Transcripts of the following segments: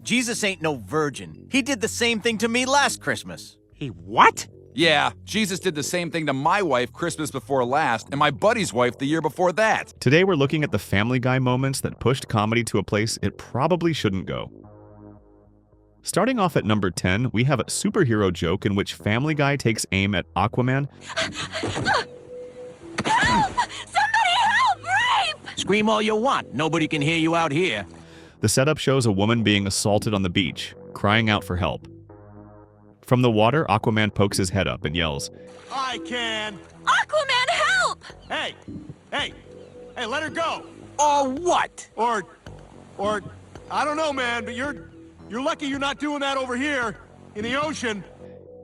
Jesus ain't no virgin. He did the same thing to me last Christmas. He what? Yeah, Jesus did the same thing to my wife Christmas before last, and my buddy's wife the year before that. Today we're looking at the Family Guy moments that pushed comedy to a place it probably shouldn't go. Starting off at number 10, we have a superhero joke in which Family Guy takes aim at Aquaman. Help! Somebody help! Rape! Scream all you want. Nobody can hear you out here. The setup shows a woman being assaulted on the beach, crying out for help. From the water, Aquaman pokes his head up and yells, I can. Aquaman, help! Hey, let her go. Or what? Or, I don't know, man, but you're lucky you're not doing that over here in the ocean.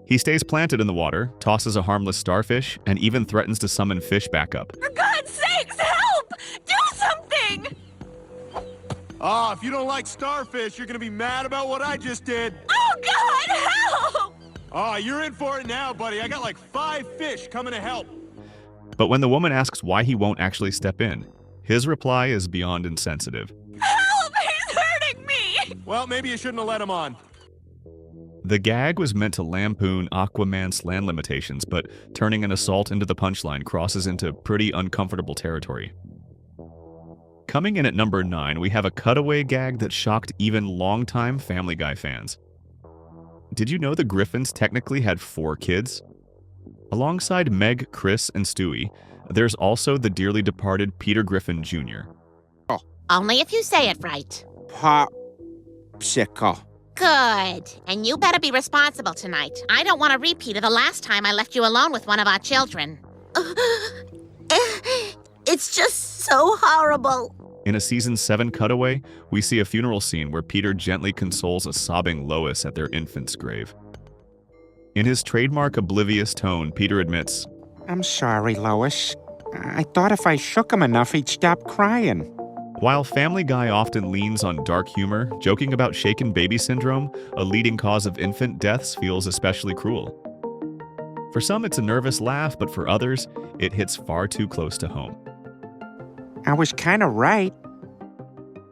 He stays planted in the water, tosses a harmless starfish, and even threatens to summon fish back up. For God's sakes, help! Do something! Ah, if you don't like starfish, you're gonna be mad about what I just did. Oh, God, help! Ah, you're in for it now, buddy. I got like 5 fish coming to help. But when the woman asks why he won't actually step in, his reply is beyond insensitive. Help! He's hurting me! Well, maybe you shouldn't have let him on. The gag was meant to lampoon Aquaman's land limitations, but turning an assault into the punchline crosses into pretty uncomfortable territory. Coming in at number 9, we have a cutaway gag that shocked even longtime Family Guy fans. Did you know the Griffins technically had 4 kids? Alongside Meg, Chris, and Stewie, there's also the dearly departed Peter Griffin Jr. Only if you say it right. Popsicle. Good. And you better be responsible tonight. I don't want a repeat of the last time I left you alone with one of our children. It's just so horrible. In a season 7 cutaway, we see a funeral scene where Peter gently consoles a sobbing Lois at their infant's grave. In his trademark oblivious tone, Peter admits, I'm sorry, Lois. I thought if I shook him enough, he'd stop crying. While Family Guy often leans on dark humor, joking about shaken baby syndrome, a leading cause of infant deaths, feels especially cruel. For some, it's a nervous laugh, but for others, it hits far too close to home. I was kind of right.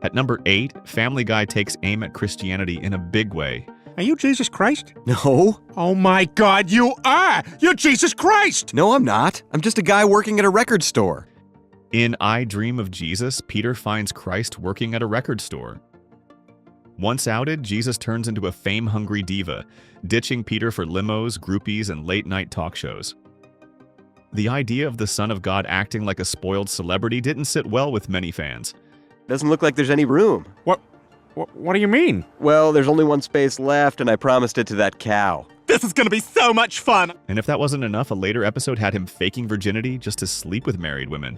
At number 8, Family Guy takes aim at Christianity in a big way. Are you Jesus Christ? No. Oh my God, you are! You're Jesus Christ! No, I'm not. I'm just a guy working at a record store. In I Dream of Jesus, Peter finds Christ working at a record store. Once outed, Jesus turns into a fame-hungry diva, ditching Peter for limos, groupies, and late-night talk shows. The idea of the Son of God acting like a spoiled celebrity didn't sit well with many fans. Doesn't look like there's any room. What do you mean? Well, there's only one space left, and I promised it to that cow. This is gonna be so much fun! And if that wasn't enough, a later episode had him faking virginity just to sleep with married women.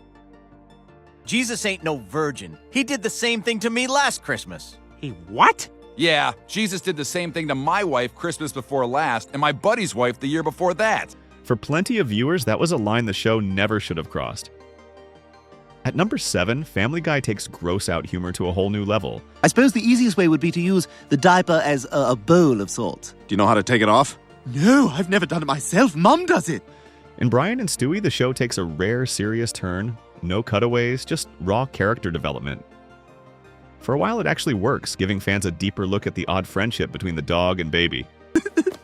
Jesus ain't no virgin. He did the same thing to me last Christmas. He what? Yeah, Jesus did the same thing to my wife Christmas before last, and my buddy's wife the year before that. For plenty of viewers, that was a line the show never should have crossed. At number 7, Family Guy takes gross-out humor to a whole new level. I suppose the easiest way would be to use the diaper as a bowl of sorts. Do you know how to take it off? No, I've never done it myself. Mum does it. In Brian and Stewie, the show takes a rare, serious turn. No cutaways, just raw character development. For a while, it actually works, giving fans a deeper look at the odd friendship between the dog and baby.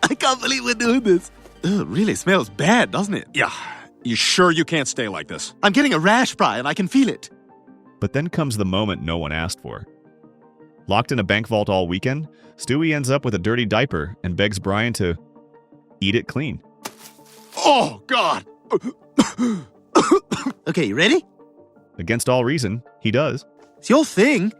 I can't believe we're doing this. Ugh, it really smells bad, doesn't it? Yeah. You sure you can't stay like this? I'm getting a rash, Brian. I can feel it. But then comes the moment no one asked for. Locked in a bank vault all weekend, Stewie ends up with a dirty diaper and begs Brian to eat it clean. Oh, God! Okay, you ready? Against all reason, he does. It's your thing.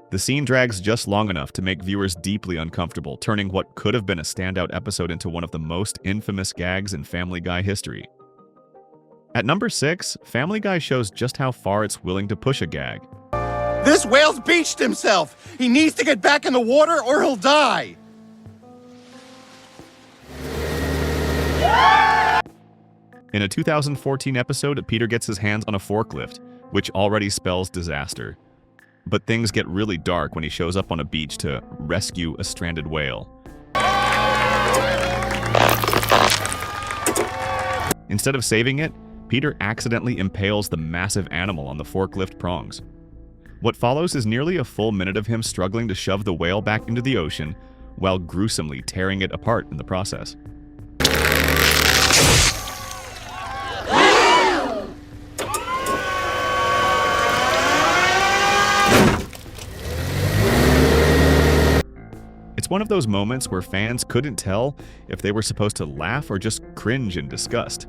The scene drags just long enough to make viewers deeply uncomfortable, turning what could have been a standout episode into one of the most infamous gags in Family Guy history. At number 6, Family Guy shows just how far it's willing to push a gag. This whale's beached himself! He needs to get back in the water or he'll die! In a 2014 episode, Peter gets his hands on a forklift, which already spells disaster. But things get really dark when he shows up on a beach to rescue a stranded whale. Instead of saving it, Peter accidentally impales the massive animal on the forklift prongs. What follows is nearly a full minute of him struggling to shove the whale back into the ocean while gruesomely tearing it apart in the process. It's one of those moments where fans couldn't tell if they were supposed to laugh or just cringe in disgust.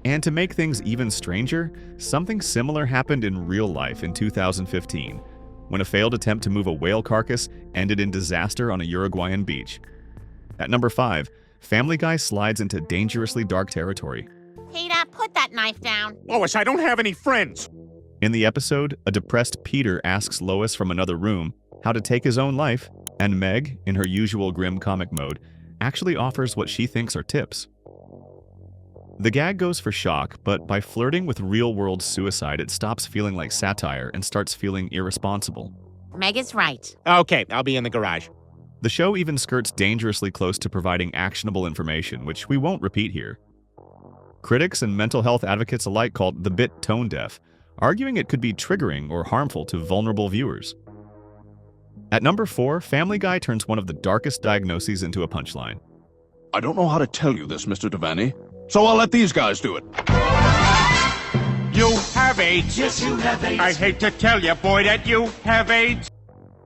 And to make things even stranger, something similar happened in real life in 2015, when a failed attempt to move a whale carcass ended in disaster on a Uruguayan beach. At number 5, Family Guy slides into dangerously dark territory. Peter, put that knife down. Lois, I don't have any friends. In the episode, a depressed Peter asks Lois from another room how to take his own life, and Meg, in her usual grim comic mode, actually offers what she thinks are tips. The gag goes for shock, but by flirting with real-world suicide, it stops feeling like satire and starts feeling irresponsible. Meg is right. Okay, I'll be in the garage. The show even skirts dangerously close to providing actionable information, which we won't repeat here. Critics and mental health advocates alike called the bit tone-deaf, arguing it could be triggering or harmful to vulnerable viewers. At number 4, Family Guy turns one of the darkest diagnoses into a punchline. I don't know how to tell you this, Mr. Devaney, so I'll let these guys do it. You have AIDS. Yes, you have AIDS. I hate to tell you, boy, that you have AIDS.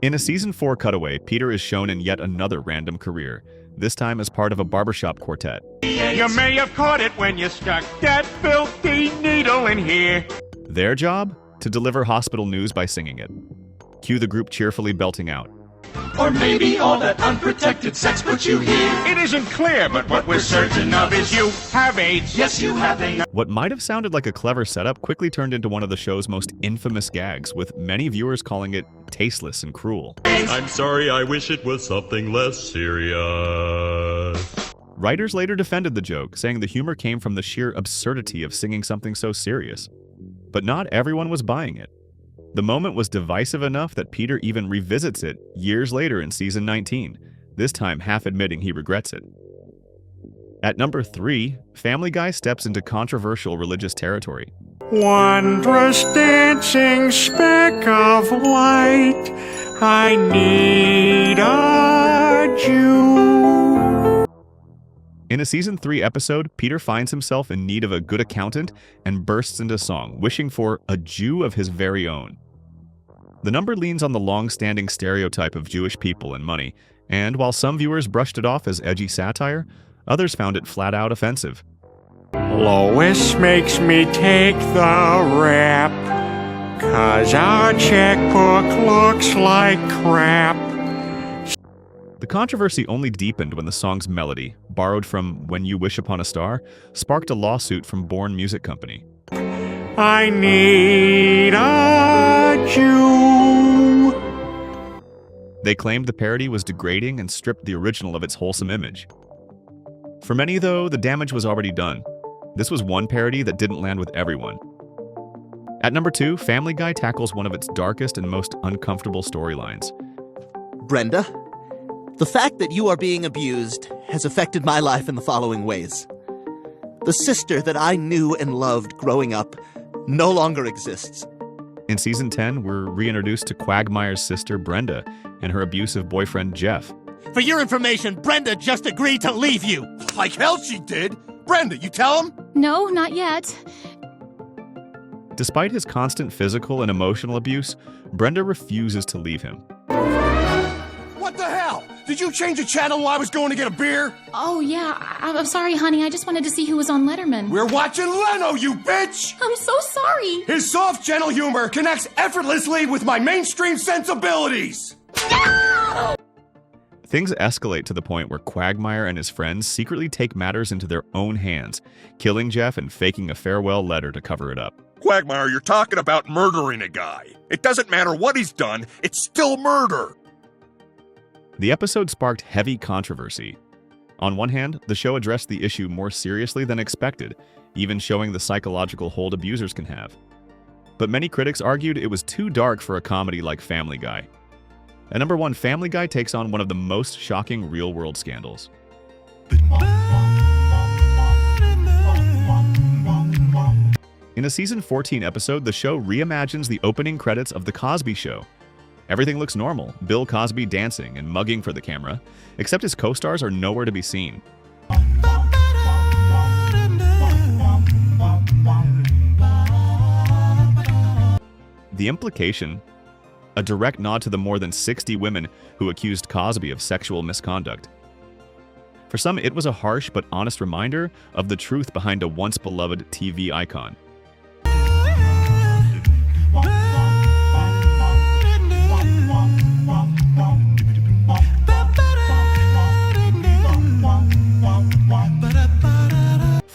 In a Season 4 cutaway, Peter is shown in yet another random career, this time as part of a barbershop quartet. You may have caught it when you stuck that filthy needle in here. Their job? To deliver hospital news by singing it. Cue the group cheerfully belting out. Or maybe all that unprotected sex put you here. It isn't clear, but what we're certain of is you have AIDS. Yes, you have AIDS. What might have sounded like a clever setup quickly turned into one of the show's most infamous gags, with many viewers calling it tasteless and cruel. I'm sorry, I wish it was something less serious. Writers later defended the joke, saying the humor came from the sheer absurdity of singing something so serious. But not everyone was buying it. The moment was divisive enough that Peter even revisits it years later in Season 19, this time half admitting he regrets it. At number 3, Family Guy steps into controversial religious territory. Wondrous dancing speck of light, I need a Jew. In a Season 3 episode, Peter finds himself in need of a good accountant and bursts into song, wishing for a Jew of his very own. The number leans on the long-standing stereotype of Jewish people and money, and while some viewers brushed it off as edgy satire, others found it flat-out offensive. Lois makes me take the rap, 'cause our checkbook looks like crap. The controversy only deepened when the song's melody, borrowed from When You Wish Upon a Star, sparked a lawsuit from Bourne Music Company. I need a Jew. They claimed the parody was degrading and stripped the original of its wholesome image. For many, though, the damage was already done. This was one parody that didn't land with everyone. At number 2, Family Guy tackles one of its darkest and most uncomfortable storylines. Brenda, the fact that you are being abused has affected my life in the following ways. The sister that I knew and loved growing up no longer exists. In Season 10, we're reintroduced to Quagmire's sister, Brenda, and her abusive boyfriend, Jeff. For your information, Brenda just agreed to leave you. Like hell she did. Brenda, you tell him? No, not yet. Despite his constant physical and emotional abuse, Brenda refuses to leave him. What the hell? Did you change the channel while I was going to get a beer? Oh, yeah. I'm sorry, honey. I just wanted to see who was on Letterman. We're watching Leno, you bitch! I'm so sorry. His soft, gentle humor connects effortlessly with my mainstream sensibilities. Things escalate to the point where Quagmire and his friends secretly take matters into their own hands, killing Jeff and faking a farewell letter to cover it up. Quagmire, you're talking about murdering a guy. It doesn't matter what he's done, it's still murder. The episode sparked heavy controversy. On one hand, the show addressed the issue more seriously than expected, even showing the psychological hold abusers can have. But many critics argued it was too dark for a comedy like Family Guy. At number 1, Family Guy takes on one of the most shocking real-world scandals. In a season 14 episode, the show reimagines the opening credits of The Cosby Show. Everything looks normal, Bill Cosby dancing and mugging for the camera, except his co-stars are nowhere to be seen. The implication? A direct nod to the more than 60 women who accused Cosby of sexual misconduct. For some, it was a harsh but honest reminder of the truth behind a once-beloved TV icon.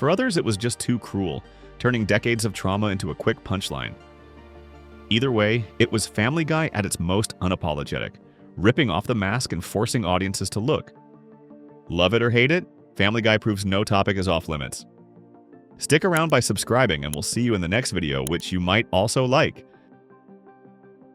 For others, it was just too cruel, turning decades of trauma into a quick punchline. Either way, it was Family Guy at its most unapologetic, ripping off the mask and forcing audiences to look. Love it or hate it, Family Guy proves no topic is off limits. Stick around by subscribing and we'll see you in the next video, which you might also like.